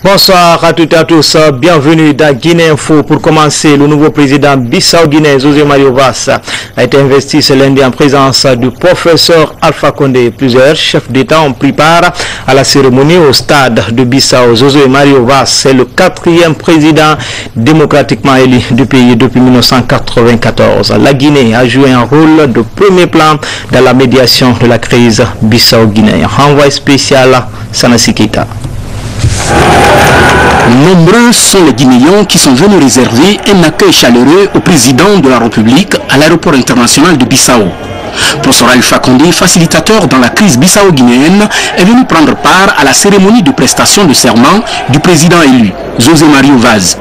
Bonsoir à toutes et à tous, bienvenue dans Guinée Info. Pour commencer, le nouveau président Bissau-Guinée, José Mario Vaz, a été investi ce lundi en présence du professeur Alpha Condé. Plusieurs chefs d'État ont pris part à la cérémonie au stade de Bissau. José Mario Vaz est le 4e président démocratiquement élu du pays depuis 1994. La Guinée a joué un rôle de premier plan dans la médiation de la crise bissau-guinéenne. Envoyé spécial Sanassi Keita. Nombreux sont les Guinéens qui sont venus réserver un accueil chaleureux au président de la République à l'aéroport international de Bissau. Professeur Alpha Condé, facilitateur dans la crise bissau-guinéenne, est venu prendre part à la cérémonie de prestation de serment du président élu, José Mario Vaz.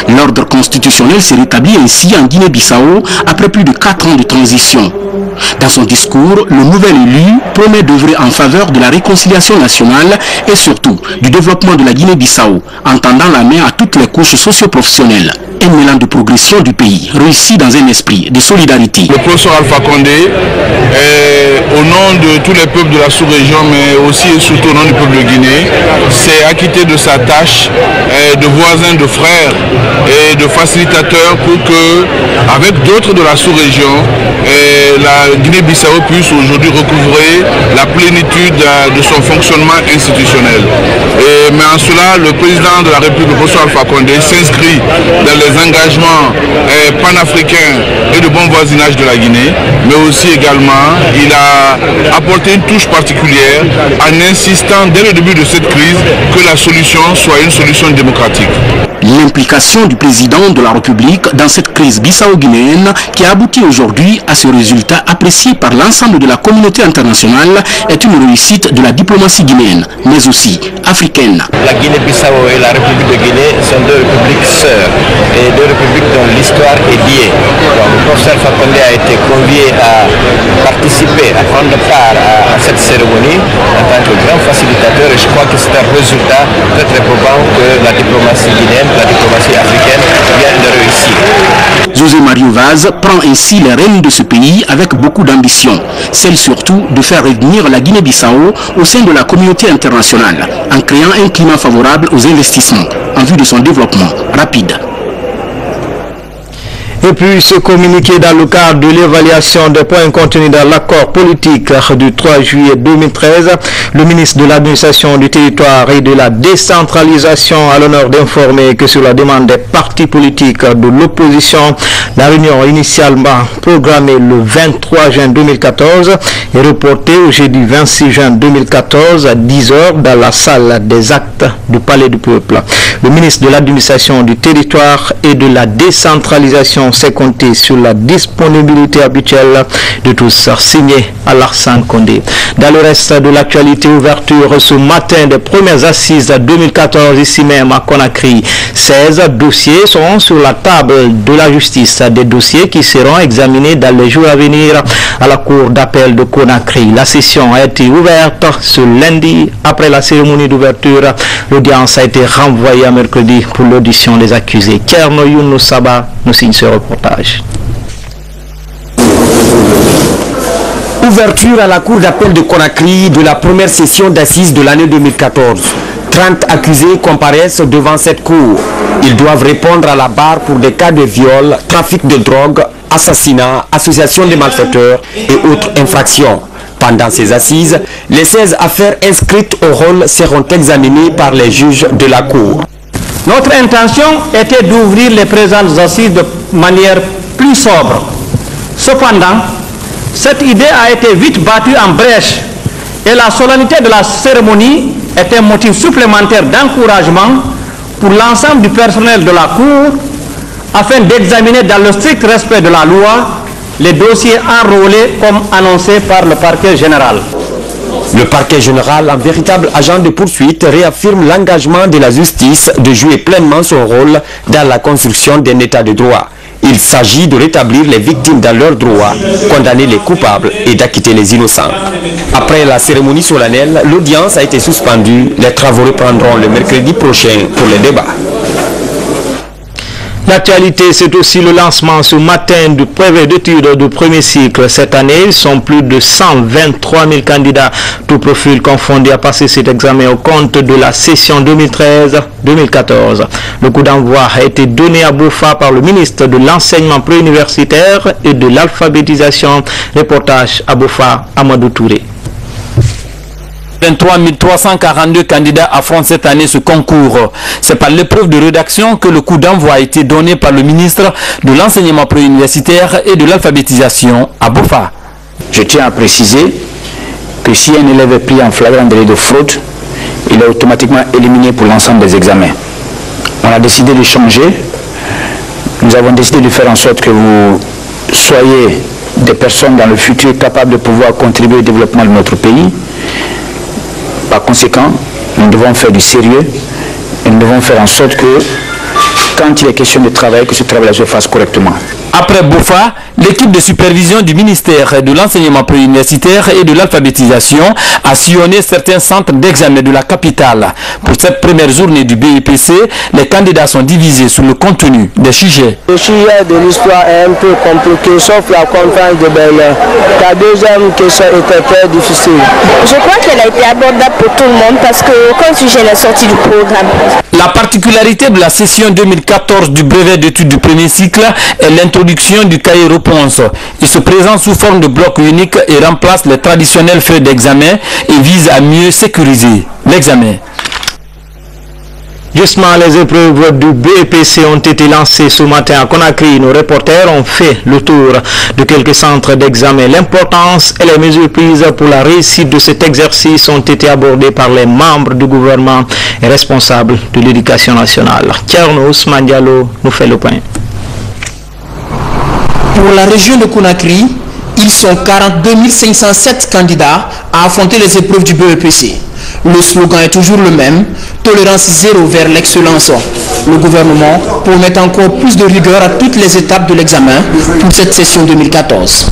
L'ordre constitutionnel s'est rétabli ainsi en Guinée-Bissau après plus de 4 ans de transition. Dans son discours, le nouvel élu promet d'œuvrer en faveur de la réconciliation nationale et surtout du développement de la Guinée-Bissau, en tendant la main à toutes les couches socio-professionnelles. Un mélan de progression du pays, réussi dans un esprit de solidarité. Le professeur Alpha Condé, au nom de tous les peuples de la sous-région, mais aussi et surtout au nom du peuple de Guinée, s'est acquitté de sa tâche de voisin, de frère et de facilitateur pour que, avec d'autres de la sous-région, la Guinée-Bissau puisse aujourd'hui recouvrer la plénitude de son fonctionnement institutionnel. Mais en cela, le président de la République, le professeur Alpha Condé, s'inscrit dans les engagements panafricains et de bon voisinage de la Guinée, mais aussi également, il a apporté une touche particulière en insistant dès le début de cette crise que la solution soit une solution démocratique. L'implication du président de la République dans cette crise bissau-guinéenne qui a abouti aujourd'hui à ce résultat apprécié par l'ensemble de la communauté internationale est une réussite de la diplomatie guinéenne, mais aussi africaine. La Guinée-Bissau et la République de Guinée sont deux républiques sœurs et deux républiques dont l'histoire est liée. Donc, le professeur Alpha Condé a été convié à participer, à prendre part à cette cérémonie en tant que grand facilitateur et je crois que c'est un résultat très probant que la diplomatie guinéenne, la diplomatie africaine vient de réussir. José Mario Vaz prend ainsi les rênes de ce pays avec beaucoup d'ambition, celle surtout de faire revenir la Guinée-Bissau au sein de la communauté internationale, en créant un climat favorable aux investissements en vue de son développement rapide. Et puis se communiquer dans le cadre de l'évaluation des points contenus dans l'accord politique du 3 juillet 2013, le ministre de l'administration du territoire et de la décentralisation a l'honneur d'informer que sur la demande des partis politiques de l'opposition, la réunion initialement programmée le 23 juin 2014 est reportée au jeudi 26 juin 2014 à 10h dans la salle des actes du Palais du Peuple. Le ministre de l'administration du territoire et de la décentralisation s'est compté sur la disponibilité habituelle de tous, signé Alassane Condé. Dans le reste de l'actualité, ouverture ce matin des premières assises 2014 ici même à Conakry. 16 dossiers seront sur la table de la justice, des dossiers qui seront examinés dans les jours à venir à la cour d'appel de Conakry. La session a été ouverte ce lundi après la cérémonie d'ouverture. L'audience a été renvoyée à mercredi pour l'audition des accusés. Kerno Younous Saba nous signe ce reportage. Ouverture à la cour d'appel de Conakry de la première session d'assises de l'année 2014. 30 accusés comparaissent devant cette cour. Ils doivent répondre à la barre pour des cas de viol, trafic de drogue, assassinat, association de malfaiteurs et autres infractions. Pendant ces assises, les 16 affaires inscrites au rôle seront examinées par les juges de la cour. Notre intention était d'ouvrir les présentes assises de manière plus sobre. Cependant, cette idée a été vite battue en brèche et la solennité de la cérémonie est un motif supplémentaire d'encouragement pour l'ensemble du personnel de la Cour afin d'examiner dans le strict respect de la loi les dossiers enrôlés comme annoncé par le parquet général. Le parquet général, en véritable agent de poursuite, réaffirme l'engagement de la justice de jouer pleinement son rôle dans la construction d'un état de droit. Il s'agit de rétablir les victimes dans leurs droits, condamner les coupables et d'acquitter les innocents. Après la cérémonie solennelle, l'audience a été suspendue. Les travaux reprendront le mercredi prochain pour les débats. L'actualité, c'est aussi le lancement ce matin du brevet d'études du premier cycle. Cette année, ils sont plus de 123 000 candidats, tout profil confondu, à passer cet examen au compte de la session 2013-2014. Le coup d'envoi a été donné à Boufa par le ministre de l'Enseignement préuniversitaire et de l'Alphabétisation. Reportage à Boufa, Amadou Touré. 23 342 candidats affrontent cette année ce concours. C'est par l'épreuve de rédaction que le coup d'envoi a été donné par le ministre de l'Enseignement préuniversitaire et de l'Alphabétisation à Boufa. Je tiens à préciser que si un élève est pris en flagrant délit de fraude, il est automatiquement éliminé pour l'ensemble des examens. On a décidé de changer. Nous avons décidé de faire en sorte que vous soyez des personnes dans le futur capables de pouvoir contribuer au développement de notre pays. Par conséquent, nous devons faire du sérieux et nous devons faire en sorte que, quand il est question de travail, que ce travail se fasse correctement. Après Boufa, l'équipe de supervision du ministère de l'Enseignement préuniversitaire et de l'Alphabétisation a sillonné certains centres d'examen de la capitale. Pour cette première journée du BEPC, les candidats sont divisés sur le contenu des sujets. Le sujet de l'histoire est un peu compliqué, sauf la conférence de Berlin. La deuxième question était très difficile. Je crois qu'elle a été abordable pour tout le monde parce qu'aucun sujet n'est sorti du programme. La particularité de la session 2014 du brevet d'études du premier cycle est l'introduction du cahier réponse. Il se présente sous forme de bloc unique et remplace les traditionnelles feuilles d'examen et vise à mieux sécuriser l'examen. Justement, les épreuves du BEPC ont été lancées ce matin à Conakry. Nos reporters ont fait le tour de quelques centres d'examen. L'importance et les mesures prises pour la réussite de cet exercice ont été abordées par les membres du gouvernement et responsables de l'éducation nationale. Tcherno Ousmane Diallo nous fait le point. Pour la région de Conakry, ils sont 42 507 candidats à affronter les épreuves du BEPC. Le slogan est toujours le même, tolérance zéro vers l'excellence. Le gouvernement promet encore plus de rigueur à toutes les étapes de l'examen pour cette session 2014.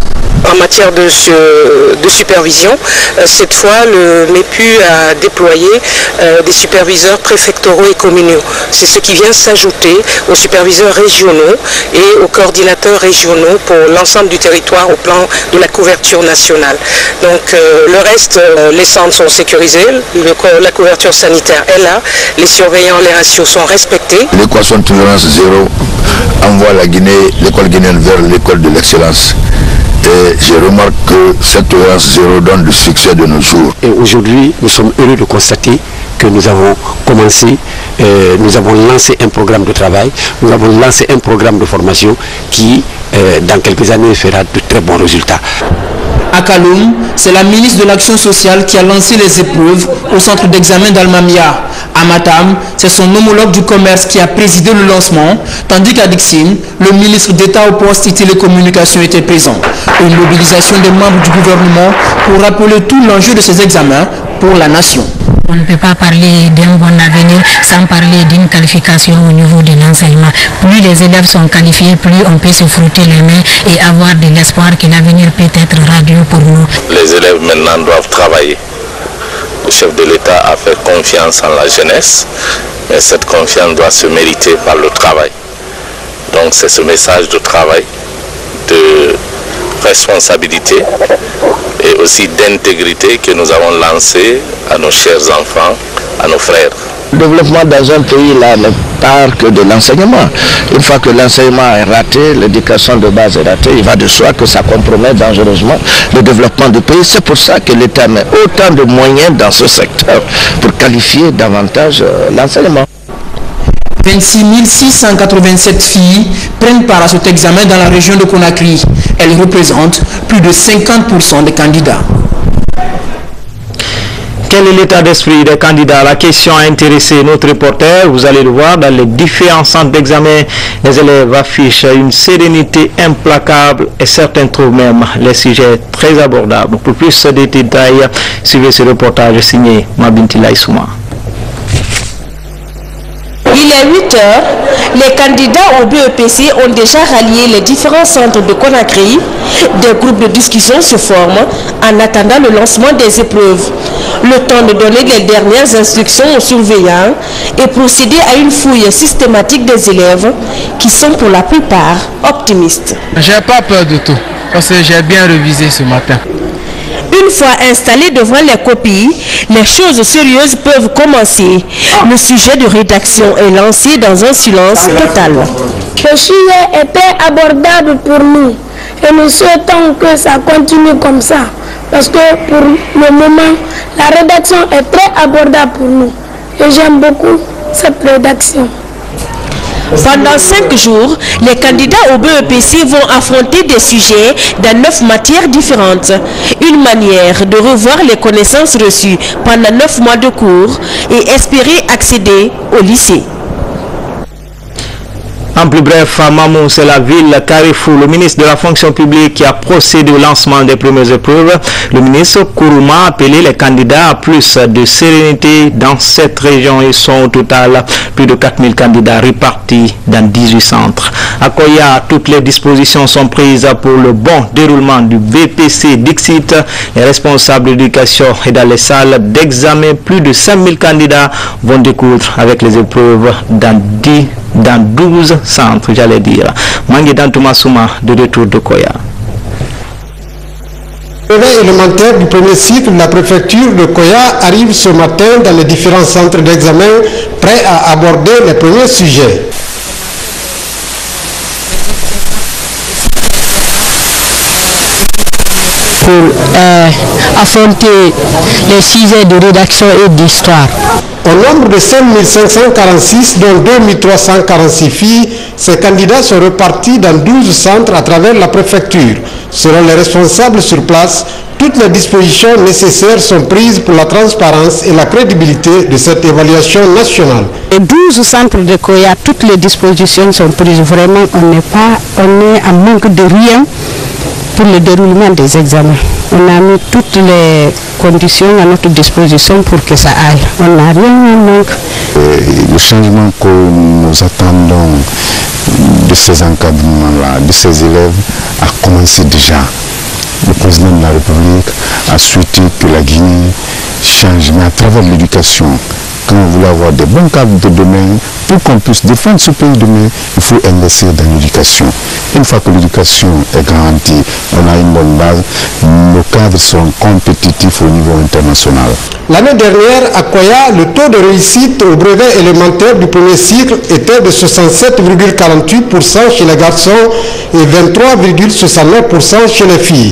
En matière de supervision, cette fois, le MEPU a déployé des superviseurs préfectoraux et communaux. C'est ce qui vient s'ajouter aux superviseurs régionaux et aux coordinateurs régionaux pour l'ensemble du territoire au plan de la couverture nationale. Donc le reste, les centres sont sécurisés, la couverture sanitaire est là, les surveillants, les ratios sont respectés. L'équation de tolérance zéro envoie la Guinée, l'école guinéenne vers l'école de l'excellence. Et je remarque que cette tolérance zéro donne du succès de nos jours. Et aujourd'hui, nous sommes heureux de constater que nous avons commencé, nous avons lancé un programme de travail, nous avons lancé un programme de formation qui, dans quelques années, fera de très bons résultats. À Kaloum, c'est la ministre de l'Action sociale qui a lancé les épreuves au centre d'examen d'Almamia. À Matam, c'est son homologue du commerce qui a présidé le lancement, tandis qu'à Dixine, le ministre d'État aux Postes et Télécommunications était présent. Une mobilisation des membres du gouvernement pour rappeler tout l'enjeu de ces examens pour la nation. On ne peut pas parler d'un bon avenir sans parler d'une qualification au niveau de l'enseignement. Plus les élèves sont qualifiés, plus on peut se frotter les mains et avoir de l'espoir que l'avenir peut être radieux pour nous. Les élèves maintenant doivent travailler. Le chef de l'État a fait confiance en la jeunesse, mais cette confiance doit se mériter par le travail. Donc c'est ce message de travail, de responsabilité et aussi d'intégrité que nous avons lancé à nos chers enfants, à nos frères. Le développement dans un pays là ne part que de l'enseignement. Une fois que l'enseignement est raté, l'éducation de base est ratée, il va de soi que ça compromet dangereusement le développement du pays. C'est pour ça que l'État met autant de moyens dans ce secteur pour qualifier davantage l'enseignement. 26 687 filles prennent part à cet examen dans la région de Conakry. Elles représentent plus de 50% des candidats. Quel est l'état d'esprit des candidats? La question a intéressé notre reporter. Vous allez le voir dans les différents centres d'examen. Les élèves affichent une sérénité implacable et certains trouvent même les sujets très abordables. Pour plus de détails, suivez ce reportage signé Mabinti Laïsouma. Il est 8 heures. Les candidats au BEPC ont déjà rallié les différents centres de Conakry. Des groupes de discussion se forment en attendant le lancement des épreuves. Le temps de donner les dernières instructions aux surveillants et procéder à une fouille systématique des élèves qui sont pour la plupart optimistes. J'ai pas peur de tout parce que j'ai bien révisé ce matin. Une fois installés devant les copies, les choses sérieuses peuvent commencer. Le sujet de rédaction est lancé dans un silence total. Le sujet était abordable pour nous et nous souhaitons que ça continue comme ça. Parce que pour le moment, la rédaction est très abordable pour nous. Et j'aime beaucoup cette rédaction. Pendant 5 jours, les candidats au BEPC vont affronter des sujets dans 9 matières différentes. Une manière de revoir les connaissances reçues pendant 9 mois de cours et espérer accéder au lycée. En plus bref, à Mamou, c'est la ville Carrefour, le ministre de la fonction publique qui a procédé au lancement des premières épreuves. Le ministre Kourouma a appelé les candidats à plus de sérénité dans cette région. Ils sont au total plus de 4000 candidats répartis dans 18 centres. À Koya, toutes les dispositions sont prises pour le bon déroulement du BPC Dixit. Les responsables d'éducation et dans les salles d'examen, plus de 5000 candidats vont découdre avec les épreuves dans 12 centres, j'allais dire. Mangi Dantumasuma de retour de Koya. Le brevet élémentaire du premier cycle de la préfecture de Koya arrive ce matin dans les différents centres d'examen prêts à aborder les premiers sujets. Pour affronter les sujets de rédaction et d'histoire. Au nombre de 5546, dont 2346 filles, ces candidats sont repartis dans 12 centres à travers la préfecture. Selon les responsables sur place, toutes les dispositions nécessaires sont prises pour la transparence et la crédibilité de cette évaluation nationale. Les 12 centres de Koya, toutes les dispositions sont prises. Vraiment, on est en manque de rien pour le déroulement des examens. On a mis toutes les conditions à notre disposition pour que ça aille. On n'a rien en manque. Le changement que nous attendons de ces encadrements-là, de ces élèves, a commencé déjà. Le président de la République a souhaité que la Guinée change, mais à travers l'éducation. Quand on voulait avoir des bons cadres de demain, pour qu'on puisse défendre ce pays demain, il faut investir dans l'éducation. Une fois que l'éducation est garantie, on a une bonne base, nos cadres seront compétitifs au niveau international. L'année dernière, à Koya, le taux de réussite au brevet élémentaire du premier cycle était de 67,48% chez les garçons et 23,69% chez les filles.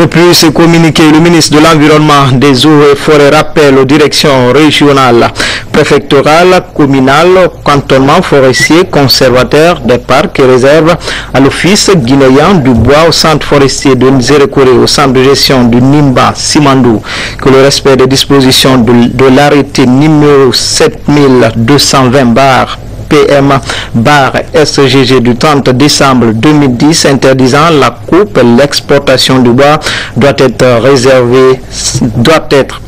Et puis, ce communiqué, le ministre de l'Environnement, des Eaux et Forêts rappelle aux directions régionales, préfectorales, communales, cantonnements forestiers, conservateurs des parcs et réserves, à l'Office guinéen du bois, au centre forestier de Nzérékoré, au centre de gestion du Nimba Simandou, que le respect des dispositions de l'arrêté numéro 7220 PM/SGG du 30 décembre 2010 interdisant la coupe et l'exportation du bois doit être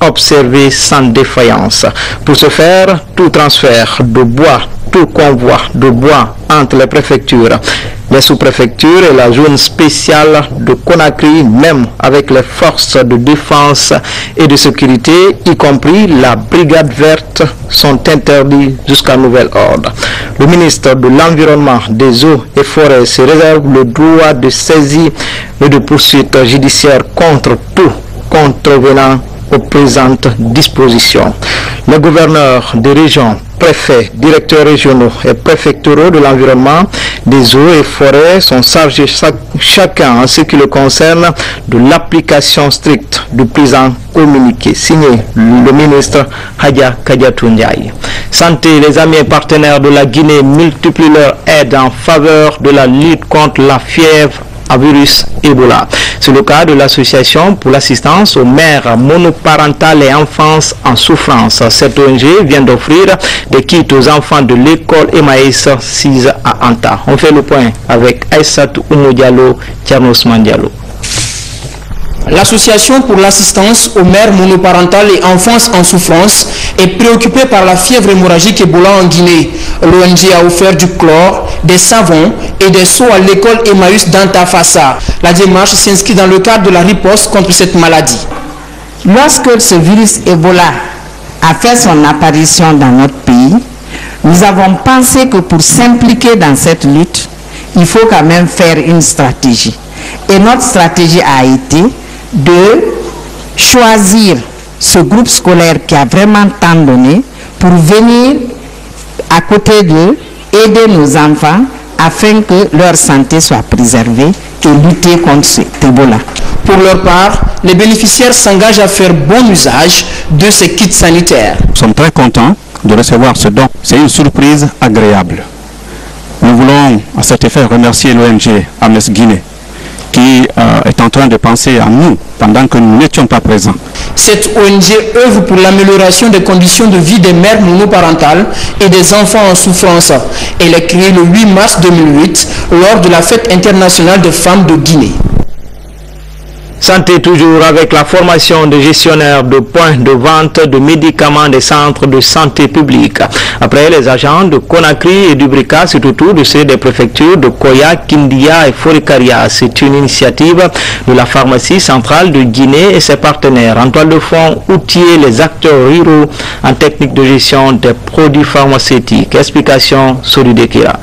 observé sans défaillance. Pour ce faire, tout transfert de bois, tout convoi de bois entre les préfectures, les sous-préfectures et la zone spéciale de Conakry, même avec les forces de défense et de sécurité, y compris la brigade verte, sont interdits jusqu'à nouvel ordre. Le ministre de l'Environnement, des Eaux et Forêts se réserve le droit de saisie et de poursuite judiciaire contre tout contrevenant aux présentes dispositions. Les gouverneurs des régions, préfets, directeurs régionaux et préfectoraux de l'environnement, des eaux et forêts sont chargés chacun en ce qui le concerne de l'application stricte du présent communiqué. Signé le ministre Hadja Kadiatou Ndiaye. Santé, les amis et partenaires de la Guinée multiplient leur aide en faveur de la lutte contre la fièvre à virus Ebola. C'est le cas de l'association pour l'assistance aux mères monoparentales et enfants en souffrance. Cette ONG vient d'offrir des kits aux enfants de l'école Emmaïs 6 à Anta. On fait le point avec Aïssatou Oumou Diallo, Tchernos Mandialo. L'Association pour l'assistance aux mères monoparentales et enfants en souffrance est préoccupée par la fièvre hémorragique Ebola en Guinée. L'ONG a offert du chlore, des savons et des seaux à l'école Emmaüs d'Antafassa. La démarche s'inscrit dans le cadre de la riposte contre cette maladie. Lorsque ce virus Ebola a fait son apparition dans notre pays, nous avons pensé que pour s'impliquer dans cette lutte, il faut quand même faire une stratégie. Et notre stratégie a été de choisir ce groupe scolaire qui a vraiment tant donné pour venir à côté d'eux, aider nos enfants afin que leur santé soit préservée et lutter contre cet Ebola. Pour leur part, les bénéficiaires s'engagent à faire bon usage de ces kits sanitaires. Nous sommes très contents de recevoir ce don. C'est une surprise agréable. Nous voulons à cet effet remercier l'ONG Amnesty Guinée qui est en train de penser à nous pendant que nous n'étions pas présents. Cette ONG œuvre pour l'amélioration des conditions de vie des mères monoparentales et des enfants en souffrance. Elle est créée le 8 mars 2008 lors de la fête internationale des femmes de Guinée. Santé toujours avec la formation de gestionnaires de points de vente de médicaments des centres de santé publique. Après les agents de Conakry et du Brika, c'est au tour de ceux des préfectures de Koya, Kindia et Forikaria. C'est une initiative de la pharmacie centrale de Guinée et ses partenaires. En toile de fond, outiller les acteurs ruraux en technique de gestion des produits pharmaceutiques. Explication Solidekira.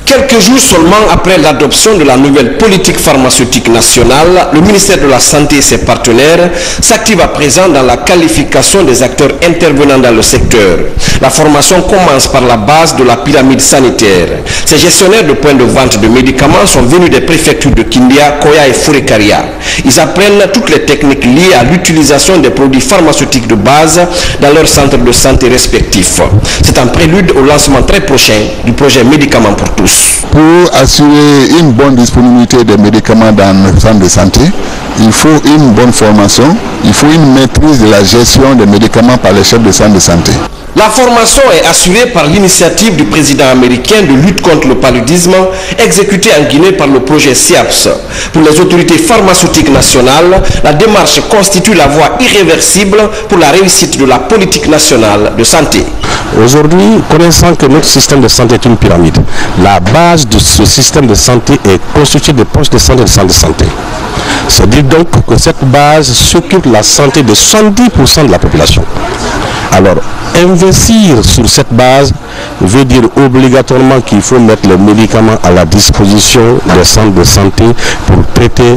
Quelques jours seulement après l'adoption de la nouvelle politique pharmaceutique nationale, le ministère de la Santé et ses partenaires s'activent à présent dans la qualification des acteurs intervenant dans le secteur. La formation commence par la base de la pyramide sanitaire. Ces gestionnaires de points de vente de médicaments sont venus des préfectures de Kindia, Koya et Forikaria. Ils apprennent toutes les techniques liées à l'utilisation des produits pharmaceutiques de base dans leurs centres de santé respectifs. C'est un prélude au lancement très prochain du projet Médicaments pour tous. Pour assurer une bonne disponibilité des médicaments dans nos centres de santé, il faut une bonne formation, il faut une maîtrise de la gestion des médicaments par les chefs de centre de santé. La formation est assurée par l'initiative du président américain de lutte contre le paludisme, exécutée en Guinée par le projet SIAPS. Pour les autorités pharmaceutiques nationales, la démarche constitue la voie irréversible pour la réussite de la politique nationale de santé. Aujourd'hui, connaissant que notre système de santé est une pyramide, la base de ce système de santé est constituée des postes de santé et des centres de santé. C'est-à-dire donc que cette base s'occupe de la santé de 70% de la population. Alors, investir sur cette base veut dire obligatoirement qu'il faut mettre les médicaments à la disposition des centres de santé pour traiter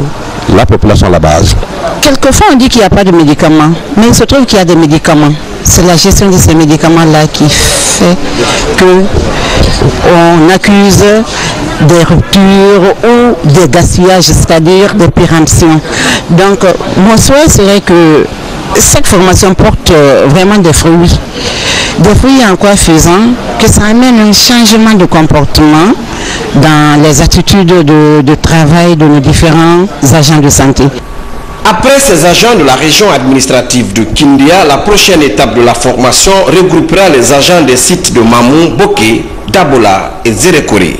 la population à la base. Quelquefois on dit qu'il n'y a pas de médicaments, mais il se trouve qu'il y a des médicaments. C'est la gestion de ces médicaments-là qui fait qu'on accuse des ruptures ou des gaspillages, c'est-à-dire des péremptions. Donc, mon souhait serait que cette formation porte vraiment des fruits. Des fruits en quoi faisant que ça amène un changement de comportement dans les attitudes de travail de nos différents agents de santé. Après ces agents de la région administrative de Kindia, la prochaine étape de la formation regroupera les agents des sites de Mamou, Boké, Dabola et Zérekore.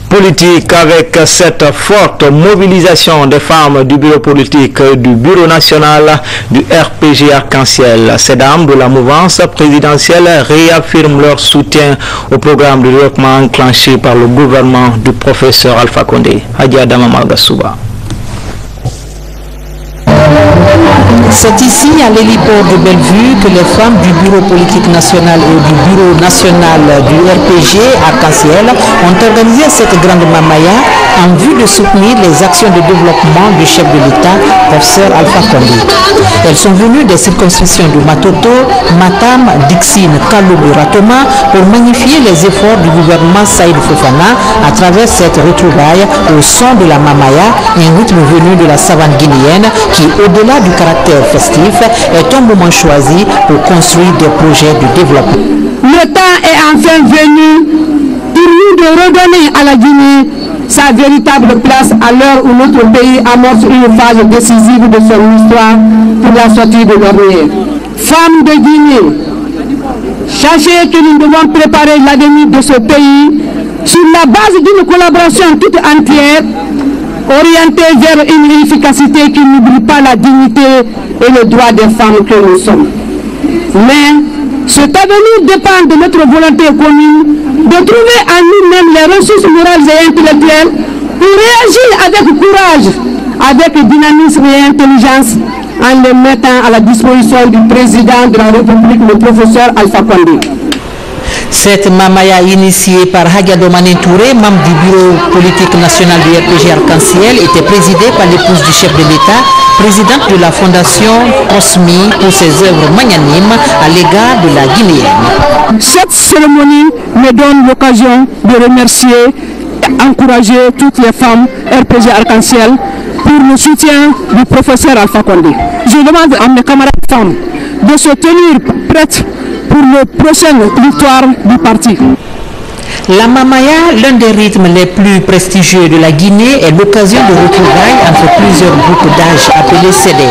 Politique avec cette forte mobilisation des femmes du bureau politique du bureau national du RPG Arc-en-Ciel. Ces dames de la mouvance présidentielle réaffirment leur soutien au programme de développement enclenché par le gouvernement du professeur Alpha Condé. Hadia Dama Malgasouba. C'est ici, à l'héliport de Bellevue, que les femmes du bureau politique national et du bureau national du RPG Arc-en-Ciel ont organisé cette grande mamaya en vue de soutenir les actions de développement du chef de l'État, professeur Alpha Condé. Elles sont venues des circonscriptions de Matoto, Matam, Dixine, Kaloum et Ratoma pour magnifier les efforts du gouvernement Saïd Fofana à travers cette retrouvaille au son de la mamaya, un rythme venu de la savane guinéenne qui, au-delà du caractère festif, est un moment choisi pour construire des projets de développement. Le temps est enfin venu pour nous de redonner à la Guinée sa véritable place à l'heure où notre pays amorce une phase décisive de son histoire pour la sortie de l'ornière. Femmes de Guinée, sachez que nous devons préparer l'avenir de ce pays sur la base d'une collaboration toute entière orientée vers une efficacité qui n'oublie pas la dignité et le droit des femmes que nous sommes. Mais cet avenir dépend de notre volonté commune de trouver en nous-mêmes les ressources morales et intellectuelles pour réagir avec courage, avec dynamisme et intelligence, en les mettant à la disposition du président de la République, le professeur Alpha Condé. Cette mamaya initiée par Hagado Mané Touré, membre du bureau politique national du RPG Arc-en-Ciel, était présidée par l'épouse du chef de l'État, présidente de la fondation Osmi pour ses œuvres magnanimes à l'égard de la Guinéenne. Cette cérémonie me donne l'occasion de remercier et encourager toutes les femmes RPG Arc-en-Ciel pour le soutien du professeur Alpha Condé. Je demande à mes camarades femmes de se tenir prêtes pour la prochaine victoire du parti. La mamaya, l'un des rythmes les plus prestigieux de la Guinée, est l'occasion de retrouvailles entre plusieurs groupes d'âge appelés Sédé.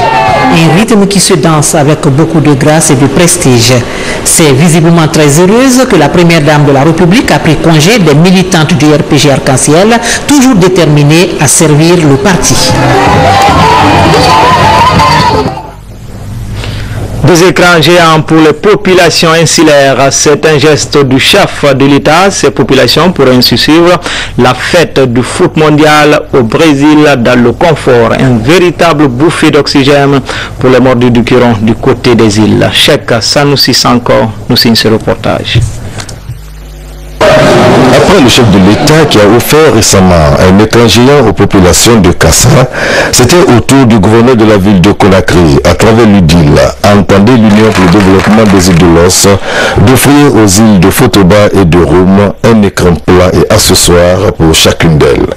Un rythme qui se danse avec beaucoup de grâce et de prestige. C'est visiblement très heureuse que la première dame de la République a pris congé des militantes du RPG Arc-en-Ciel, toujours déterminées à servir le parti. Des écrans géants pour les populations insulaires, c'est un geste du chef de l'État. Ces populations pourraient ainsi suivre la fête du foot mondial au Brésil dans le confort. Un véritable bouffée d'oxygène pour les mordus du Quiron du côté des îles. Cheikh Sanoussi Sanko nous signe ce reportage. Après le chef de l'État qui a offert récemment un écran géant aux populations de Kassa, c'était au tour du gouverneur de la ville de Conakry, à travers l'UDIL, entendait l'Union pour le développement des îles de l'Os, d'offrir aux îles de Fotoba et de Roum un écran plat et accessoire pour chacune d'elles.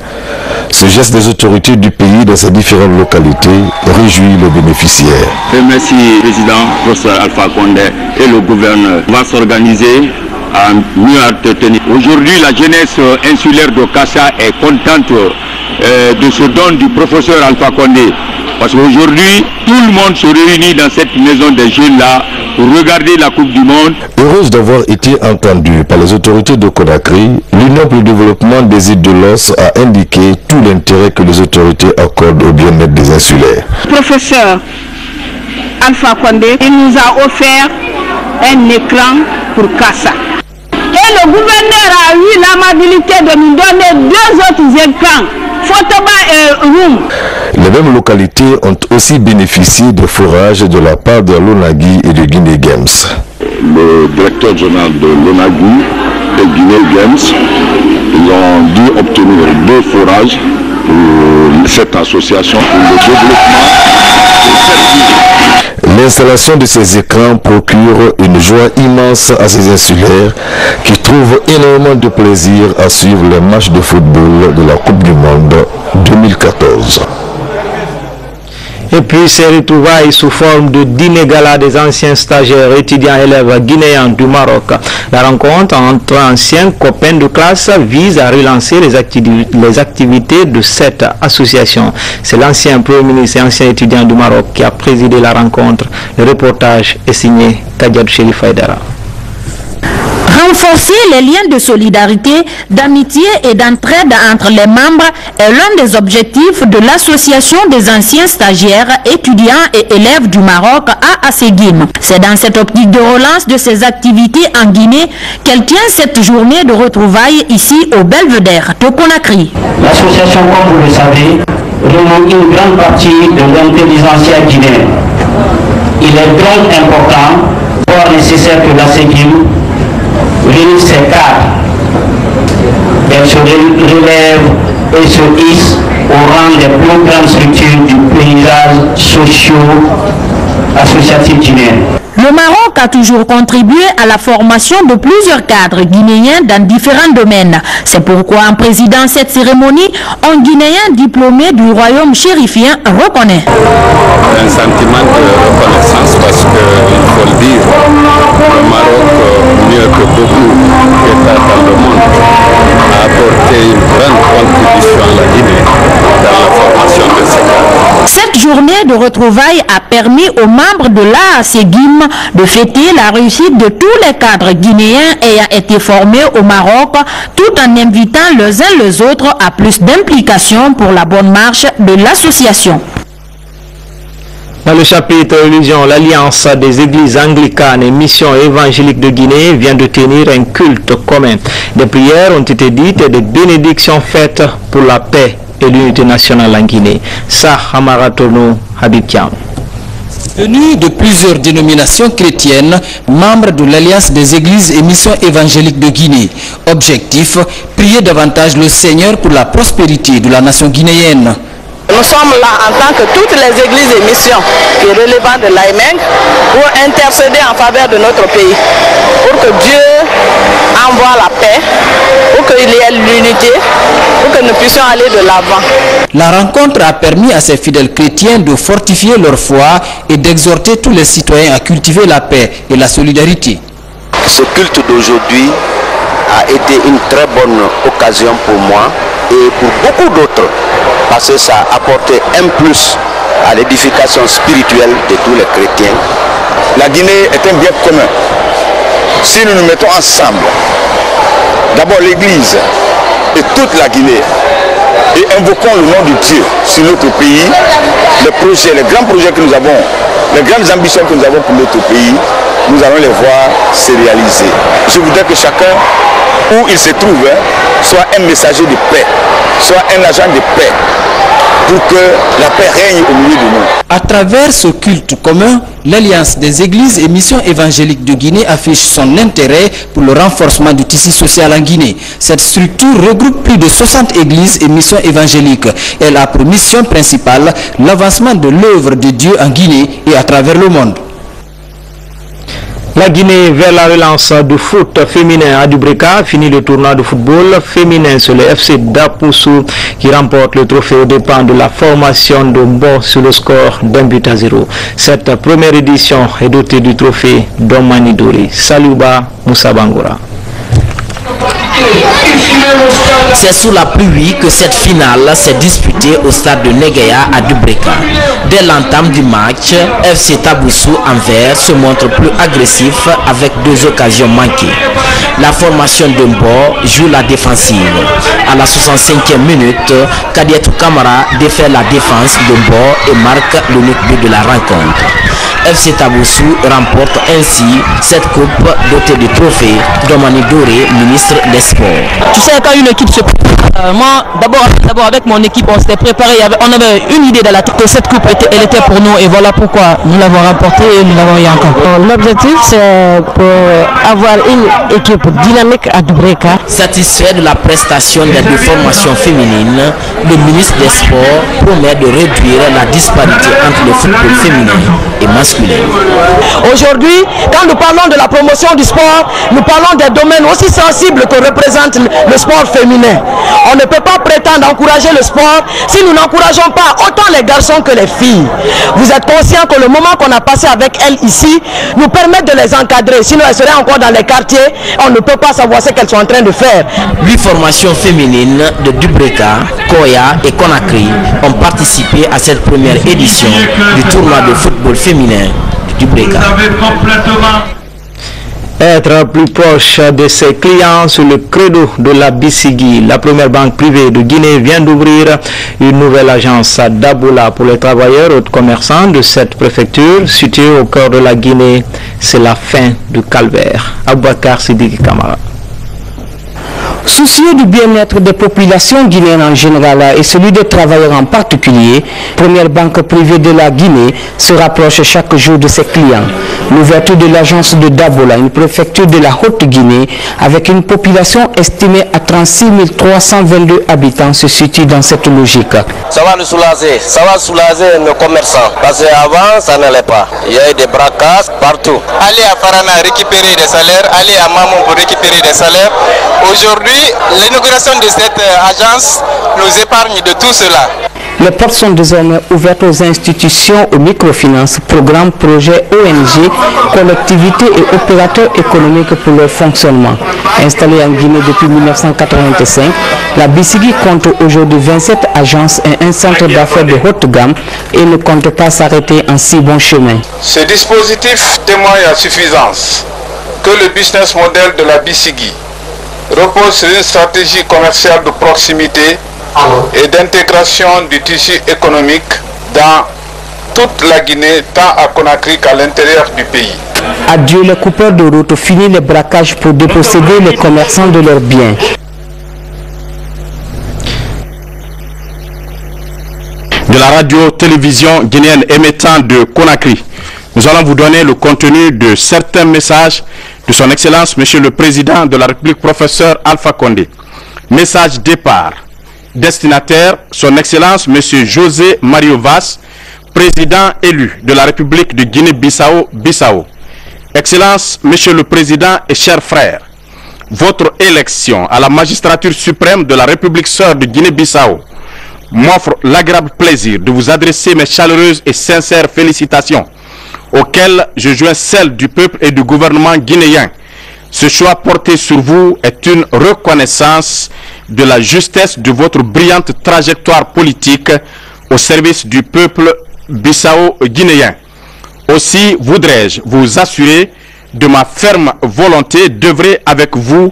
Ce geste des autorités du pays dans ses différentes localités réjouit les bénéficiaires. Merci, président professeur Alpha Condé et le gouverneur. On va s'organiser à mieux entretenir. Aujourd'hui, la jeunesse insulaire de Kassa est contente de ce don du professeur Alpha Condé. Parce qu'aujourd'hui, tout le monde se réunit dans cette maison des jeunes-là pour regarder la Coupe du Monde. Heureuse d'avoir été entendue par les autorités de Conakry, l'Union pour le développement des îles de l'Os a indiqué tout l'intérêt que les autorités accordent au bien-être des insulaires. Professeur Alpha Condé, il nous a offert un écran pour Kassa. Et le gouverneur a eu l'amabilité de nous donner 2 autres écrans, Fotoba et Roum. Les mêmes localités ont aussi bénéficié de forages de la part de l'ONAGI et de Guinée Games. Le directeur général de l'ONAGI et Guinée Games, ils ont dû obtenir 2 forages pour cette association pour le développement de cette ville. L'installation de ces écrans procure une joie immense à ces insulaires qui trouvent énormément de plaisir à suivre les matchs de football de la Coupe du Monde 2014. Et puis ces retrouvailles sous forme de dîner gala des anciens stagiaires, étudiants, élèves guinéens du Maroc. La rencontre entre anciens copains de classe vise à relancer les activités de cette association. C'est l'ancien Premier ministre et ancien étudiant du Maroc qui a présidé la rencontre. Le reportage est signé Kadiad Sherif Aydara. Renforcer les liens de solidarité, d'amitié et d'entraide entre les membres est l'un des objectifs de l'association des anciens stagiaires, étudiants et élèves du Maroc à Asséguim. C'est dans cette optique de relance de ces activités en Guinée qu'elle tient cette journée de retrouvailles ici au Belvédère de Conakry. L'association, comme vous le savez, remonte une grande partie de l'intelligentsia guinéenne. Il est donc important, voire nécessaire que l'Asséguim réunisse ses cadres, qu'elle se relève et se hisse au rang des plus grandes structures du paysage socio-associatif guinéen. Le Maroc a toujours contribué à la formation de plusieurs cadres guinéens dans différents domaines. C'est pourquoi en présidant cette cérémonie, un Guinéen diplômé du royaume chérifien reconnaît. Un sentiment de reconnaissance parce qu'il faut le dire, le Maroc, mieux que beaucoup d'États dans le monde, a apporté une grande contribution à la Guinée dans la formation de ces cadres. Cette journée de retrouvailles a permis aux membres de l'AASEGIM de fêter la réussite de tous les cadres guinéens ayant été formés au Maroc, tout en invitant les uns les autres à plus d'implication pour la bonne marche de l'association. Dans le chapitre religion, l'Alliance des églises anglicanes et missions évangéliques de Guinée vient de tenir un culte commun. Des prières ont été dites et des bénédictions faites pour la paix et l'unité nationale en Guinée. Sahamaratono Habibkian. Venus de plusieurs dénominations chrétiennes, membres de l'Alliance des églises et missions évangéliques de Guinée. Objectif, prier davantage le Seigneur pour la prospérité de la nation guinéenne. Nous sommes là en tant que toutes les églises et missions qui sont relevantes de l'AIMENG pour intercéder en faveur de notre pays, pour que Dieu envoie la paix, pour qu'il y ait l'unité, pour que nous puissions aller de l'avant. La rencontre a permis à ces fidèles chrétiens de fortifier leur foi et d'exhorter tous les citoyens à cultiver la paix et la solidarité. Ce culte d'aujourd'hui a été une très bonne occasion pour moi et pour beaucoup d'autres, parce que ça a apporté un plus à l'édification spirituelle de tous les chrétiens. La Guinée est un bien commun. Si nous nous mettons ensemble, d'abord l'Église et toute la Guinée, et invoquons le nom de Dieu sur notre pays, les grands projets que nous avons, les grandes ambitions que nous avons pour notre pays, nous allons les voir se réaliser. Je voudrais que chacun, où il se trouve, soit un messager de paix, soit un agent de paix, pour que la paix règne au milieu de nous. À travers ce culte commun, l'Alliance des églises et missions évangéliques de Guinée affiche son intérêt pour le renforcement du tissu social en Guinée. Cette structure regroupe plus de 60 églises et missions évangéliques. Elle a pour mission principale l'avancement de l'œuvre de Dieu en Guinée et à travers le monde. La Guinée vers la relance du foot féminin à Dubreka finit le tournoi de football féminin sur le FC Dapoussou qui remporte le trophée aux dépens de la formation de Mbo sur le score d'1-0. Cette première édition est dotée du trophée Domani Dori. Saluba Moussa Bangoura. C'est sous la pluie que cette finale s'est disputée au stade de Negeya à Dubreka. Dès l'entame du match, FC Taboussou Anvers se montre plus agressif avec 2 occasions manquées. La formation de Mbo joue la défensive. À la 65e minute, Kadietou Kamara défait la défense de Mbo et marque l'unique but de la rencontre. FC Taboussou remporte ainsi cette coupe dotée du trophée Domani Doré, ministre des Sports. Tu sais, quand une équipe se moi, d'abord avec mon équipe, on s'était préparé, on avait une idée dans la tête que cette coupe elle était pour nous et voilà pourquoi nous l'avons remportée et nous l'avons eu encore. L'objectif c'est pour avoir une équipe dynamique à Dubreka. Satisfait de la prestation des 2 formations féminines, le ministre des Sports promet de réduire la disparité entre le football féminin et masculin. Aujourd'hui, quand nous parlons de la promotion du sport, nous parlons des domaines aussi sensibles que représente le sport féminin. On ne peut pas prétendre encourager le sport si nous n'encourageons pas autant les garçons que les filles. Vous êtes conscient que le moment qu'on a passé avec elles ici nous permet de les encadrer. Sinon elles seraient encore dans les quartiers, on ne peut pas savoir ce qu'elles sont en train de faire. 8 formations féminines de Dubreka, Koya et Conakry ont participé à cette première édition du tournoi de football féminin de Dubreka. Être plus proche de ses clients sur le credo de la Bissigui. La première banque privée de Guinée vient d'ouvrir une nouvelle agence à Daboula pour les travailleurs et commerçants de cette préfecture située au cœur de la Guinée. C'est la fin du calvaire. Aboubakar Sidiki Kamara. Soucieux du bien-être des populations guinéennes en général et celui des travailleurs en particulier, Première Banque privée de la Guinée se rapproche chaque jour de ses clients. L'ouverture de l'agence de Daboula, une préfecture de la Haute-Guinée, avec une population estimée à 36 322 habitants, se situe dans cette logique. Ça va nous soulager, ça va soulager nos commerçants, parce qu'avant ça n'allait pas. Il y a eu des braquages partout. Aller à Farana récupérer des salaires, aller à Mamon pour récupérer des salaires. Aujourd'hui, l'inauguration de cette agence nous épargne de tout cela. Les portes sont désormais ouvertes aux institutions, aux microfinances, programmes, projets, ONG, collectivités et opérateurs économiques pour leur fonctionnement. Installée en Guinée depuis 1985, la Bissigui compte aujourd'hui 27 agences et un centre d'affaires de haute gamme et ne compte pas s'arrêter en si bon chemin. Ce dispositif témoigne à suffisance que le business model de la Bissigui repose sur une stratégie commerciale de proximité et d'intégration du tissu économique dans toute la Guinée, tant à Conakry qu'à l'intérieur du pays. Adieu les coupeurs de route, fini les braquages pour déposséder les commerçants de leurs biens. De la radio-télévision guinéenne émettant de Conakry, nous allons vous donner le contenu de certains messages de son Excellence, Monsieur le Président de la République, Professeur Alpha Condé. Message départ. Destinataire, son Excellence, Monsieur José Mario Vaz, Président élu de la République de Guinée-Bissau. Excellence, Monsieur le Président et chers frères, votre élection à la magistrature suprême de la République sœur de Guinée-Bissau m'offre l'agréable plaisir de vous adresser mes chaleureuses et sincères félicitations, auxquelles je joins celles du peuple et du gouvernement guinéen. Ce choix porté sur vous est une reconnaissance de la justesse de votre brillante trajectoire politique au service du peuple bissau-guinéen. Aussi voudrais-je vous assurer de ma ferme volonté d'œuvrer avec vous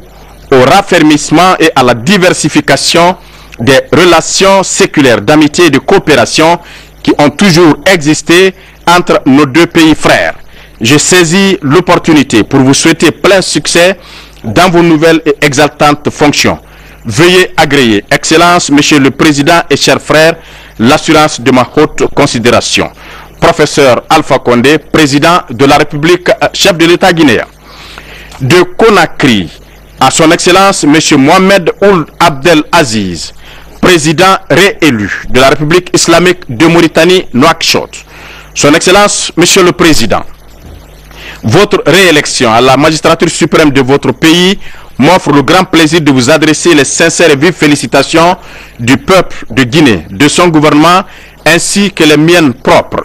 au raffermissement et à la diversification des relations séculaires d'amitié et de coopération qui ont toujours existé entre nos deux pays frères. Je saisis l'opportunité pour vous souhaiter plein succès dans vos nouvelles et exaltantes fonctions. Veuillez agréer, Excellence, Monsieur le Président et chers frères, l'assurance de ma haute considération. Professeur Alpha Condé, Président de la République, chef de l'État guinéen. De Conakry, à son Excellence, Monsieur Mohamed Ould Abdel Aziz, Président réélu de la République islamique de Mauritanie, Nouakchott. Son Excellence, Monsieur le Président, votre réélection à la magistrature suprême de votre pays m'offre le grand plaisir de vous adresser les sincères et vives félicitations du peuple de Guinée, de son gouvernement, ainsi que les miennes propres.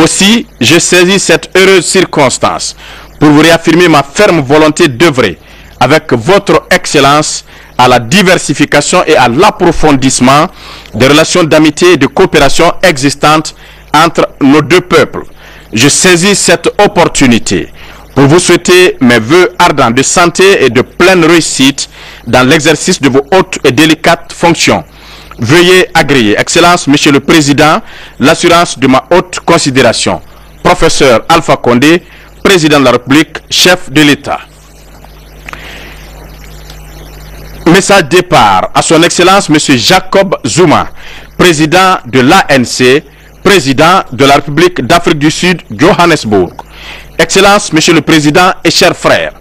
Aussi, je saisis cette heureuse circonstance pour vous réaffirmer ma ferme volonté d'œuvrer avec votre Excellence à la diversification et à l'approfondissement des relations d'amitié et de coopération existantes entre nos deux peuples. Je saisis cette opportunité pour vous souhaiter mes vœux ardents de santé et de pleine réussite dans l'exercice de vos hautes et délicates fonctions. Veuillez agréer, Excellence, Monsieur le Président, l'assurance de ma haute considération. Professeur Alpha Condé, Président de la République, chef de l'État. Message départ à son Excellence, Monsieur Jacob Zuma, Président de l'ANC, Président de la République d'Afrique du Sud, Johannesburg. Excellence, Monsieur le Président et chers frères,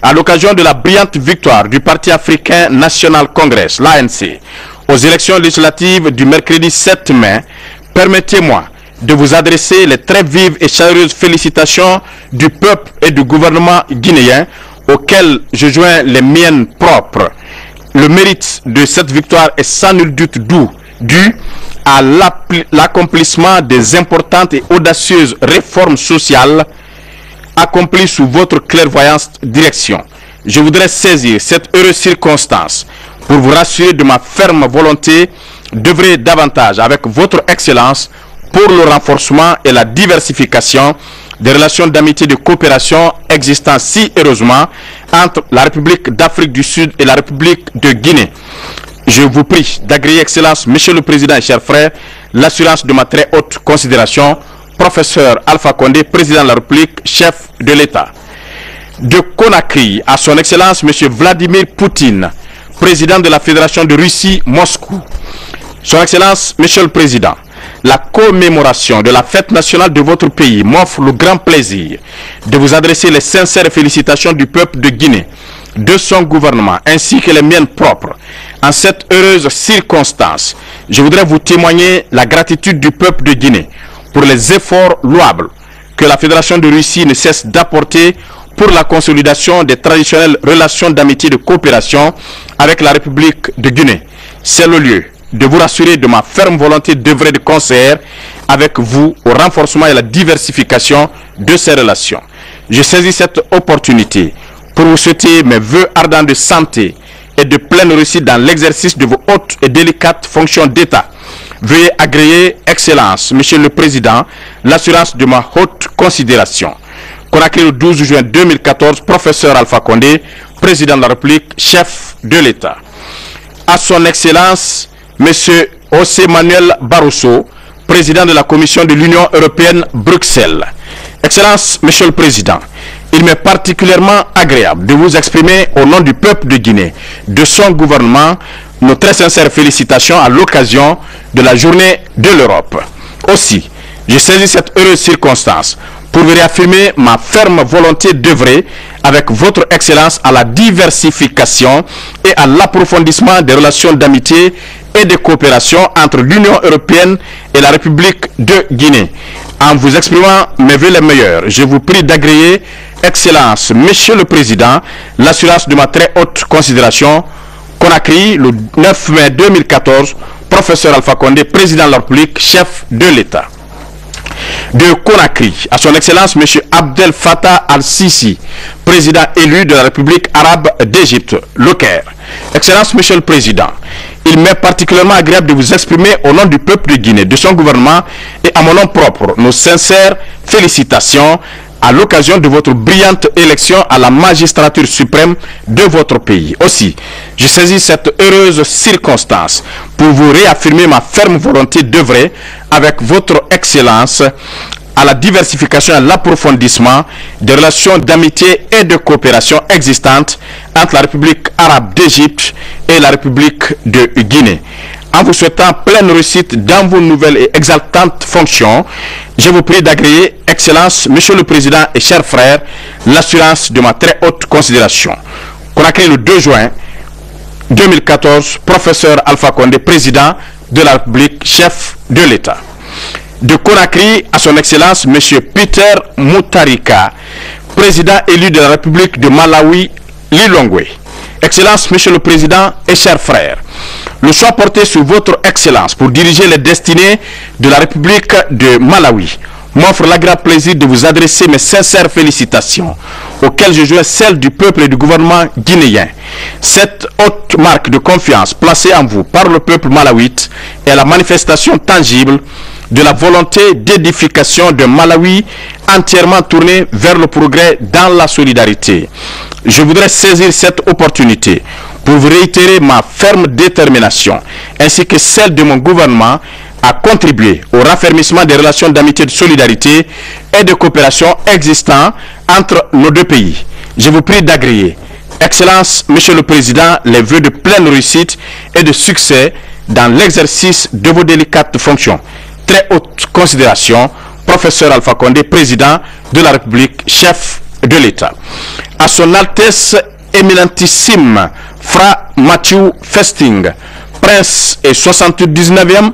à l'occasion de la brillante victoire du Parti africain National Congress, l'ANC, aux élections législatives du mercredi 7 mai, permettez-moi de vous adresser les très vives et chaleureuses félicitations du peuple et du gouvernement guinéen, auxquels je joins les miennes propres. Le mérite de cette victoire est sans nul doute dû à l'accomplissement des importantes et audacieuses réformes sociales accomplies sous votre clairvoyante direction. Je voudrais saisir cette heureuse circonstance pour vous rassurer de ma ferme volonté d'œuvrer davantage avec votre Excellence pour le renforcement et la diversification des relations d'amitié et de coopération existant si heureusement entre la République d'Afrique du Sud et la République de Guinée. Je vous prie d'agréer, Excellence, Monsieur le Président et chers frères, l'assurance de ma très haute considération. Professeur Alpha Condé, Président de la République, chef de l'État. De Conakry, à son Excellence, Monsieur Vladimir Poutine, Président de la Fédération de Russie, Moscou. Son Excellence, Monsieur le Président, la commémoration de la fête nationale de votre pays m'offre le grand plaisir de vous adresser les sincères félicitations du peuple de Guinée, de son gouvernement, ainsi que les miennes propres. En cette heureuse circonstance, je voudrais vous témoigner la gratitude du peuple de Guinée pour les efforts louables que la Fédération de Russie ne cesse d'apporter pour la consolidation des traditionnelles relations d'amitié et de coopération avec la République de Guinée. C'est le lieu de vous rassurer de ma ferme volonté d'œuvrer de concert avec vous au renforcement et à la diversification de ces relations. Je saisis cette opportunité pour vous souhaiter mes vœux ardents de santé et de pleine réussite dans l'exercice de vos hautes et délicates fonctions d'État. Veuillez agréer, Excellence, Monsieur le Président, l'assurance de ma haute considération. Conakry, le 12 juin 2014, Professeur Alpha Condé, Président de la République, chef de l'État. À son Excellence, Monsieur José Manuel Barroso, président de la Commission de l'Union européenne, Bruxelles. Excellence, Monsieur le Président, il m'est particulièrement agréable de vous exprimer au nom du peuple de Guinée, de son gouvernement, nos très sincères félicitations à l'occasion de la journée de l'Europe. Aussi, je saisis cette heureuse circonstance pour vous réaffirmer ma ferme volonté d'œuvrer avec votre excellence à la diversification et à l'approfondissement des relations d'amitié et de coopération entre l'Union européenne et la République de Guinée. En vous exprimant mes vœux les meilleurs, je vous prie d'agréer, Excellence, Monsieur le Président, l'assurance de ma très haute considération. Conakry, le 9 mai 2014, professeur Alpha Condé, président de la République, chef de l'État. De Conakry, à son Excellence, M. Abdel Fattah al-Sisi, président élu de la République arabe d'Égypte, le Caire. Excellence, Monsieur le Président, il m'est particulièrement agréable de vous exprimer au nom du peuple de Guinée, de son gouvernement et à mon nom propre, nos sincères félicitations à l'occasion de votre brillante élection à la magistrature suprême de votre pays. Aussi, je saisis cette heureuse circonstance pour vous réaffirmer ma ferme volonté d'œuvrer avec votre excellence à la diversification et à l'approfondissement des relations d'amitié et de coopération existantes entre la République arabe d'Égypte et la République de Guinée. En vous souhaitant pleine réussite dans vos nouvelles et exaltantes fonctions, je vous prie d'agréer, Excellence, Monsieur le Président et chers frères, l'assurance de ma très haute considération. Conakry, le 2 juin 2014, professeur Alpha Condé, président de la République, chef de l'État. De Conakry, à son Excellence, Monsieur Peter Mutharika, président élu de la République de Malawi, Lilongwe. Excellence, Monsieur le Président et chers frères, le choix porté sur votre Excellence pour diriger les destinées de la République de Malawi m'offre l'agréable plaisir de vous adresser mes sincères félicitations, auxquelles je joins celles du peuple et du gouvernement guinéen. Cette haute marque de confiance placée en vous par le peuple malawite est la manifestation tangible de la volonté d'édification de Malawi entièrement tournée vers le progrès dans la solidarité. Je voudrais saisir cette opportunité pour vous réitérer ma ferme détermination ainsi que celle de mon gouvernement à contribuer au raffermissement des relations d'amitié, de solidarité et de coopération existant entre nos deux pays. Je vous prie d'agréer, Excellence, Monsieur le Président, les vœux de pleine réussite et de succès dans l'exercice de vos délicates fonctions. Très haute considération, professeur Alpha Condé, président de la République, chef de l'État. À son Altesse éminentissime, Fra Matthew Festing, prince et 79e,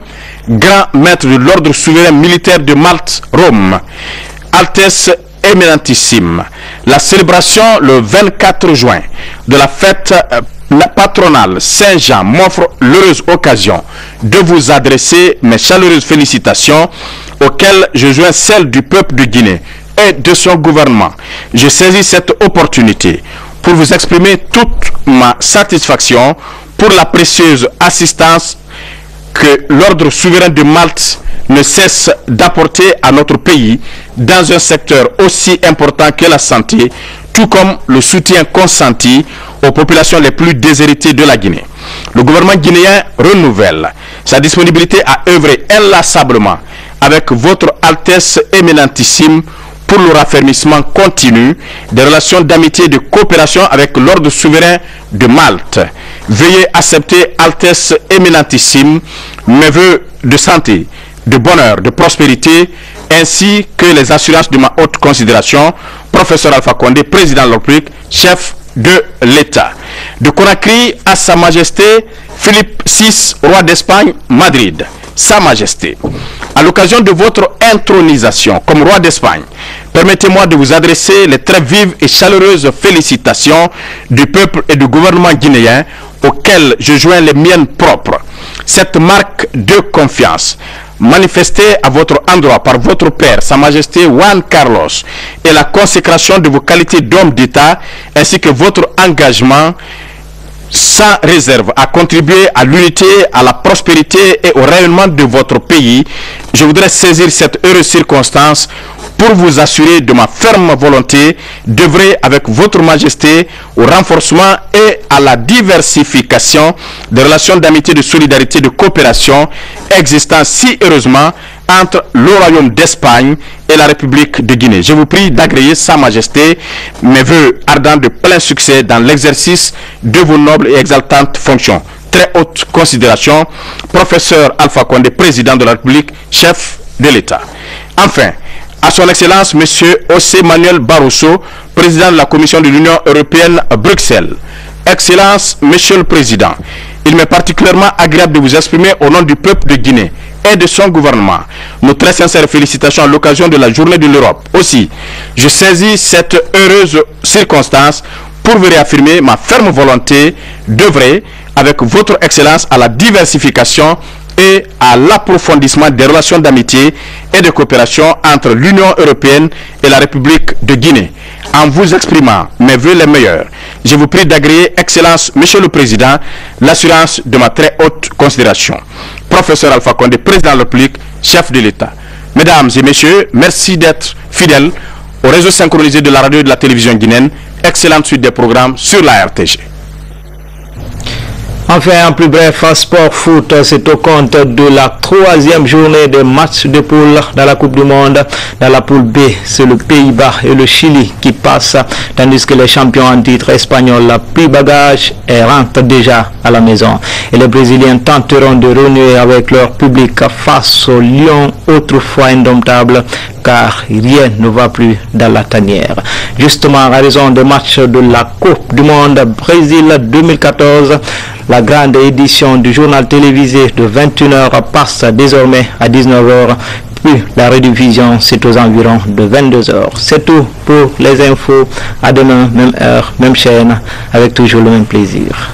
grand maître de l'ordre souverain militaire de Malte, Rome. Altesse éminentissime, la célébration le 24 juin de la fête patronale Saint-Jean m'offre l'heureuse occasion de vous adresser mes chaleureuses félicitations auxquelles je joins celles du peuple de Guinée et de son gouvernement. Je saisis cette opportunité pour vous exprimer toute ma satisfaction pour la précieuse assistance que l'ordre souverain de Malte ne cesse d'apporter à notre pays dans un secteur aussi important que la santé, tout comme le soutien consenti aux populations les plus déshéritées de la Guinée. Le gouvernement guinéen renouvelle sa disponibilité à œuvrer inlassablement avec votre Altesse éminentissime pour le raffermissement continu des relations d'amitié et de coopération avec l'ordre souverain de Malte. Veuillez accepter, Altesse éminentissime, mes vœux de santé, de bonheur, de prospérité, ainsi que les assurances de ma haute considération, professeur Alpha Condé, président de la République, chef de l'État. De Conakry à Sa Majesté Philippe VI, roi d'Espagne, Madrid. Sa Majesté, à l'occasion de votre intronisation comme roi d'Espagne, permettez-moi de vous adresser les très vives et chaleureuses félicitations du peuple et du gouvernement guinéen auxquelles je joins les miennes propres. Cette marque de confiance manifestée à votre endroit par votre père, Sa Majesté Juan Carlos, et la consécration de vos qualités d'homme d'État ainsi que votre engagement sans réserve à contribuer à l'unité, à la prospérité et au rayonnement de votre pays, je voudrais saisir cette heureuse circonstance pour vous assurer de ma ferme volonté d'œuvrer avec votre majesté au renforcement et à la diversification des relations d'amitié, de solidarité, de coopération existant si heureusement entre le Royaume d'Espagne et la République de Guinée. Je vous prie d'agréer Sa Majesté mes vœux ardents de plein succès dans l'exercice de vos nobles et exaltantes fonctions. Très haute considération, professeur Alpha Condé, président de la République, chef de l'État. Enfin, à son Excellence, M. José Manuel Barroso, président de la Commission de l'Union européenne à Bruxelles. Excellence, Monsieur le Président, il m'est particulièrement agréable de vous exprimer au nom du peuple de Guinée et de son gouvernement nos très sincères félicitations à l'occasion de la Journée de l'Europe. Aussi, je saisis cette heureuse circonstance pour vous réaffirmer ma ferme volonté d'œuvrer avec votre Excellence à la diversification et à l'approfondissement des relations d'amitié et de coopération entre l'Union européenne et la République de Guinée. En vous exprimant mes vœux les meilleurs, je vous prie d'agréer, Excellence, Monsieur le Président, l'assurance de ma très haute considération. Professeur Alpha Condé, président de la République, chef de l'État. Mesdames et messieurs, merci d'être fidèles au réseau synchronisé de la radio et de la télévision guinéenne. Excellente suite des programmes sur la RTG. Enfin, en plus bref, sport foot, c'est au compte de la 3e journée des matchs de poule dans la Coupe du Monde. Dans la poule B, c'est le Pays-Bas et le Chili qui passent, tandis que les champions en titre espagnols pris bagage et rentrent déjà à la maison. Et les Brésiliens tenteront de renouer avec leur public face aux Lions, autrefois indomptables, car rien ne va plus dans la tanière. Justement, à raison des matchs de la Coupe du Monde Brésil 2014, la grande édition du journal télévisé de 21h passe désormais à 19h, puis la rediffusion c'est aux environs de 22h. C'est tout pour les infos. À demain, même heure, même chaîne, avec toujours le même plaisir.